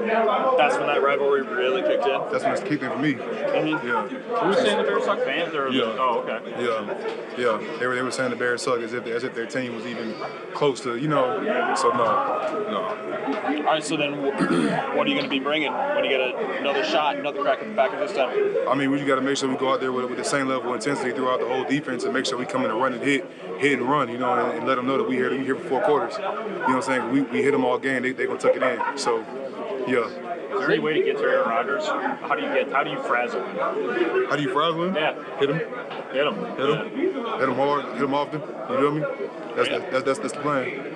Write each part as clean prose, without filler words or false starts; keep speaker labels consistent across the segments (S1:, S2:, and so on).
S1: That's when that rivalry really kicked in?
S2: That's when it's kicked in for me.
S1: Mm-hmm.
S2: Yeah.
S1: Who's saying the Bears suck, fans? Or oh, okay.
S2: Yeah. They were saying the Bears suck as if their team was even close to, so no.
S1: All right, so then what are you going to be bringing when you get another shot, another crack at the back of this time?
S2: I mean, we just got to make sure we go out there with the same level of intensity throughout the whole defense and make sure we come in and run and hit and run, and let them know that we here for 4 quarters. You know what I'm saying? We hit them all game, they're going to tuck it in. So, yeah.
S1: Is there any way to get to Aaron Rodgers? How do you frazzle him?
S2: How do you frazzle him?
S1: Yeah.
S2: Hit him.
S1: Hit him.
S2: Hit him hard, hit him often. You feel me? That's the plan.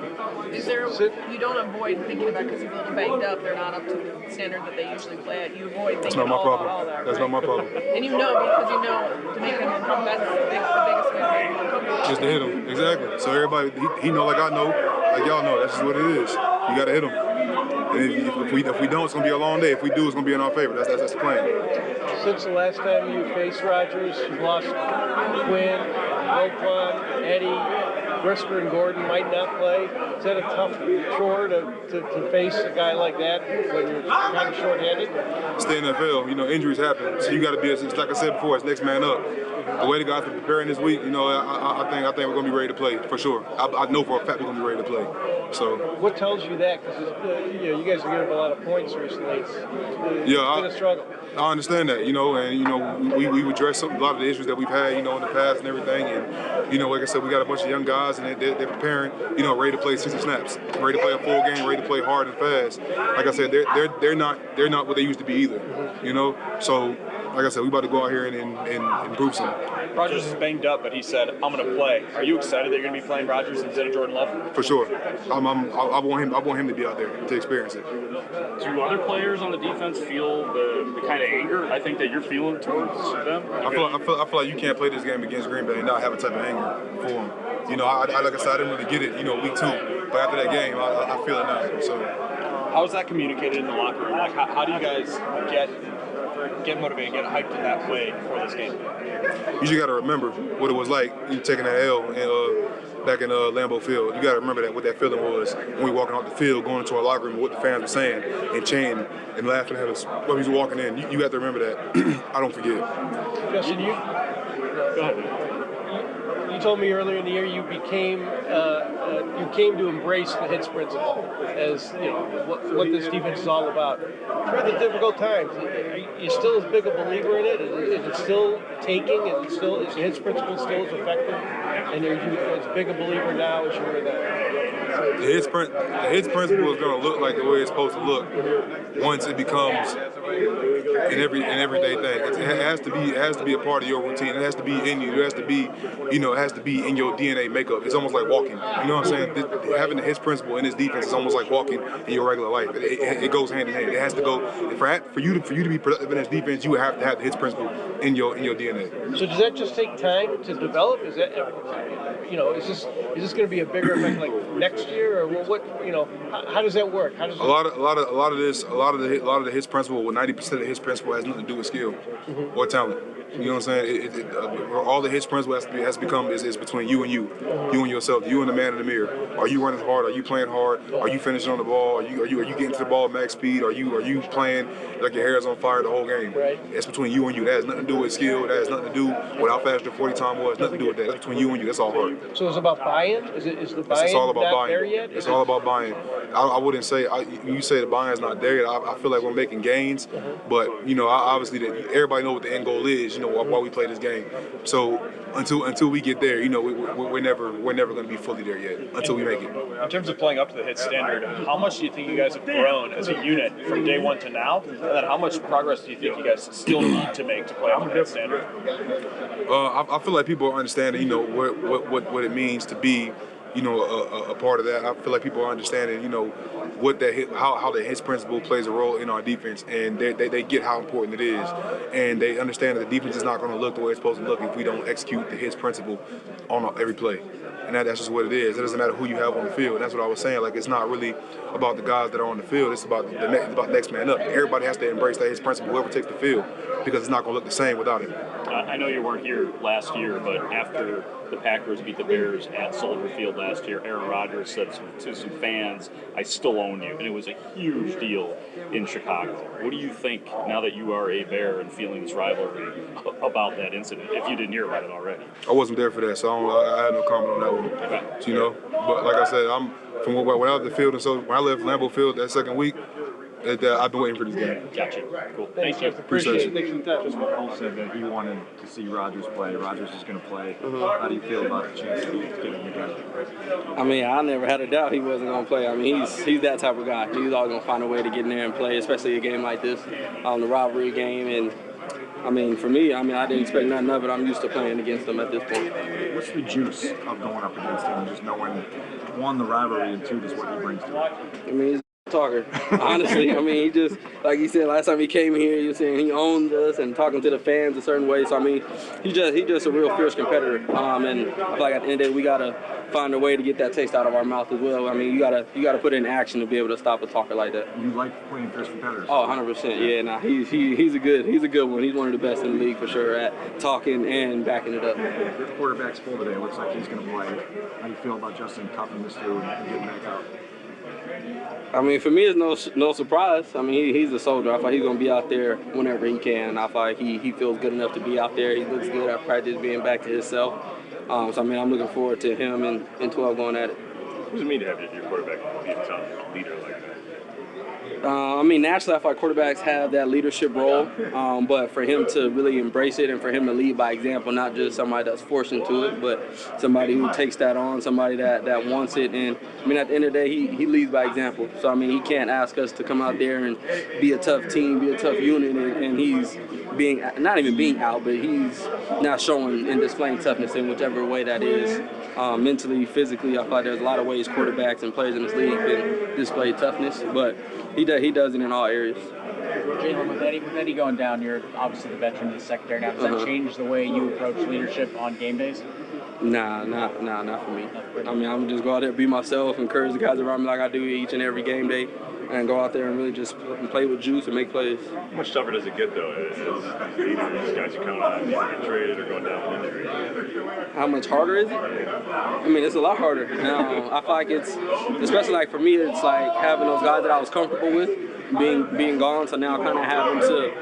S3: Is there, you don't avoid thinking about because he's a little banged up, they're not up to the standard that they usually play at. You avoid thinking about all that.
S2: That's not my problem.
S3: And you know because to make him that's the biggest way.
S2: Just to hit him, exactly. So everybody, he know like I know, like y'all know. That's just what it is. You got to hit him. And if we don't, it's gonna be a long day. If we do, it's gonna be in our favor. That's the plan.
S4: Since the last time you faced Rodgers, you've lost Quinn, Roquan, Eddie. Brisker and Gordon might not play. Is that a tough chore to face a guy like that when you're kind of short-handed?
S2: It's the NFL. Injuries happen. So you got to be, like I said before, it's next man up. The way the guys are preparing this week, I think we're going to be ready to play for sure. I know for a fact we're going to be ready to play. So.
S4: What tells you that? Because you guys have given up a lot of points recently. It's been a struggle.
S2: I understand that, and we've addressed a lot of the issues that we've had, in the past and everything, and like I said, we got a bunch of young guys and they're preparing, ready to play 60 snaps, ready to play a full game, ready to play hard and fast. Like I said, they're not what they used to be either, So, like I said, we about to go out here and improve some.
S1: Rodgers is banged up, but he said, "I'm going to play." Are you excited that you're going to be playing Rodgers instead of Jordan Love?
S2: For sure. I want him to be out there to experience it.
S1: Do other players on the defense feel the kind of anger I think that you're feeling towards them?
S2: I feel like you can't play this game against Green Bay and not have a type of anger for them. Like I said, I didn't really get it, week 2. But after that game, I feel it now. So.
S1: How is that communicated in the locker room? Like, how do you guys get motivated, get hyped in that way before this game?
S2: You just got to remember what it was like you taking that L back in Lambeau Field. You got to remember what that feeling was when we walking off the field, going into our locker room, what the fans were saying and chanting and laughing at us when we was walking in. You have to remember that. I don't forget.
S4: Justin,
S1: go ahead.
S4: You told me earlier in the year you came to embrace the hits principle as what this defense is all about. Through the difficult times, are you still as big a believer in it? Is it still taking? Is the hits principle still as effective? And are you as big a believer now as you were then?
S2: The hits principle is going to look like the way it's supposed to look once it becomes an everyday thing. It has to be a part of your routine. It has to be in you. It has to be, it has to be in your DNA makeup. It's almost like walking. You know what I'm saying? Having the hits principle in this defense is almost like walking in your regular life. It goes hand in hand. It has to go. For you to be productive in this defense, you have to have the hits principle in your DNA.
S4: So does that just take time to develop? Is that is this going to be a bigger effect like next year, or what? How does that work? How does
S2: a lot of the hits principle? Well, 90% of the hits principle has nothing to do with skill or talent. You know what I'm saying? All the hits principle has become is between you and you and yourself, you and the man in the mirror. Are you running hard? Are you playing hard? Are you finishing on the ball? Are you getting to the ball at max speed? Are you playing like your hair is on fire the whole game?
S4: Right.
S2: It's between you and you. That has nothing to do with skill. That has nothing to do with how fast your 40 time was. Nothing to do with that. That's between you and you. That's all hard.
S4: So it's about buy-in? Is the buy-in
S2: it's all about
S4: not
S2: buying.
S4: there yet?
S2: It's all about buying. I wouldn't say you say the buy-in's not there yet. I feel like we're making gains, but obviously everybody knows what the end goal is. Why we play this game. So until we get there, we're never going to be fully there yet until we make it.
S1: In terms of playing up to the hit standard, how much do you think you guys have grown as a unit from day one to now? And then how much progress do you think you guys still need to make to play up to the hit standard?
S2: I feel like people are understanding, what it means to be, a part of that. I feel like people are understanding, what how the hits principle plays a role in our defense, and they get how important it is, and they understand that the defense is not going to look the way it's supposed to look if we don't execute the hits principle on every play. And that's just what it is. It doesn't matter who you have on the field. And that's what I was saying. Like, it's not really about the guys that are on the field. It's about about next man up. Everybody has to embrace that hits principle, whoever takes the field, because it's not going to look the same without it.
S1: I know you weren't here last year, but after
S5: the Packers beat the Bears at Soldier Field last year, Aaron Rodgers said to some fans, "I still own you," and it was a huge deal in Chicago. What do you think now that you are a Bear and feeling this rivalry about that incident? If you didn't hear about it already,
S2: I wasn't there for that, so I had no comment on that one.
S5: okay.
S2: You know, but like I said, I'm from when I was at the field, and so when I left Lambeau Field that second week, I've been waiting for this game.
S5: Gotcha. Cool.
S4: Thanks,
S5: Thank you.
S4: Appreciate it. Thanks for the time.
S6: Just what Cole said that he wanted to see Rodgers play. Rodgers is going to play. How do you feel about the chance of getting him again?
S7: I mean, I never had a doubt he wasn't going to play. I mean, he's that type of guy. He's always going to find a way to get in there and play, especially a game like this, the rivalry game. And I mean, for me, I didn't expect nothing of it. I'm used to playing against him at this point.
S6: What's the juice of going up against him, just knowing, one, the rivalry, and two, just what he brings to it?
S7: I mean, he's a talker. Honestly, I mean, he just, like he said last time he came here, he was saying he owns us and talking to the fans a certain way. So I mean, he just a real fierce competitor. And I feel like at the end of the day, we gotta find a way to get that taste out of our mouth as well. I mean, you gotta put it in action to be able to stop a talker like that.
S6: You like playing fierce competitors?
S7: Oh, 100%. Yeah, nah, he's a good one. He's one of the best in the league for sure at talking and backing it up.
S6: The quarterback's full today. It looks like he's going to play. How do you feel about Justin toughing this through and getting back out?
S7: I mean, for me, it's no surprise. I mean, he's a soldier. I feel like he's going to be out there whenever he can. I feel like he feels good enough to be out there. He looks good at practice, being back to himself. So, I mean, I'm looking forward to him and 12 going at it.
S5: What does it mean to have your quarterback be a tough leader like that?
S7: I mean, naturally, I feel like quarterbacks have that leadership role, but for him to really embrace it and for him to lead by example, not just somebody that's forced into it, but somebody who takes that on, somebody that wants it. And, I mean, at the end of the day, he leads by example. So, I mean, he can't ask us to come out there and be a tough team, be a tough unit, and he's not even being out, but he's not showing and displaying toughness in whichever way that is. Mentally, physically, I feel like there's a lot of ways quarterbacks and players in this league can display toughness, but he does it in all areas.
S8: Jaylon, with Eddie going down, you're obviously the veteran of the secondary now. Does that change the way you approach leadership on game days?
S7: Nah, not for me. I mean, I'm just go out there, be myself, encourage the guys around me like I do each and every game day, and go out there and really just play with juice and make plays.
S5: How much tougher does it get, though, as leaders, guys you count on either get traded or going down with injury?
S7: How much harder is it? I mean, it's a lot harder. I feel like it's, especially like for me, it's like having those guys that I was comfortable with being gone, so now kind of having to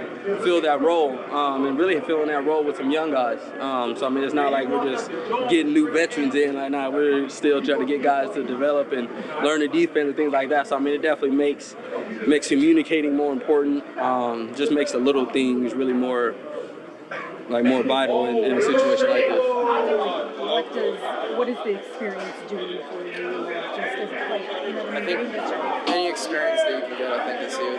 S7: fill that role and really filling that role with some young guys. So, I mean, it's not like we're just getting new veterans in. Like, nah, we're still trying to get guys to develop and learn the defense and things like that. So, I mean, it definitely makes communicating more important, just makes the little things really more vital in a situation like this.
S9: What is the experience doing for you just as a player?
S10: I think any experience that you can get, I think, is huge.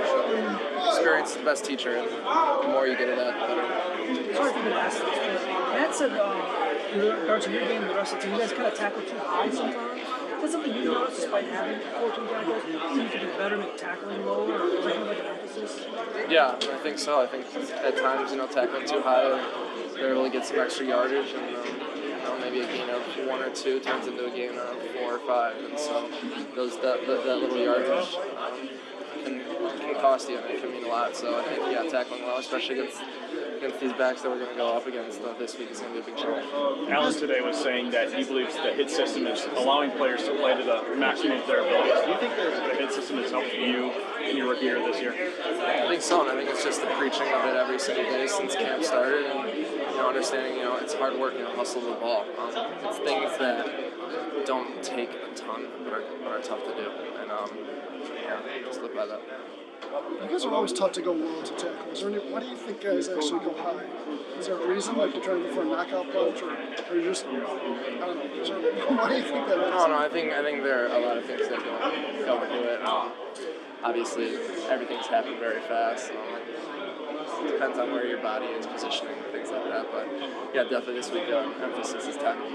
S10: Experience is the best teacher, and the more you get of that, the better.
S9: Sorry for the last Matt said, in regards to your game and the rest of the team, you guys kind of tackle too high sometimes. Is that something you notice despite having 14 tackles? Do you think be better at tackling lower, or is that kind of like an emphasis?
S10: Yeah, I think so. I think at times, tackling too high, they're able to get some extra yardage, and maybe a gain of 1 or 2 turns into a gain of 4 or 5, and so that little yardage can cost you, and it can mean a lot. So I think, tackling low, especially against these backs that we're going to go up against this week, is going to be a big challenge.
S1: Alan today was saying that he believes the hit system is allowing players to play to the maximum of their abilities. Do you think the hit system has helped you in your rookie year this year?
S10: I think so, and I think it's just the preaching of it every single day since camp started, and understanding, it's hard work, hustle the ball. It's things that don't take a ton, but are tough to do, and just live by that.
S11: You guys are always taught to go low to tackle. Why do you think guys actually go high? Is there a reason, like you're trying to go for a knockout punch, or you're just, I don't know. Why do you think that is?
S10: No, I think there are a lot of things that go into it. Obviously, everything's happened very fast. It depends on where your body is positioning, things like that. But yeah, definitely this week, emphasis is tackle.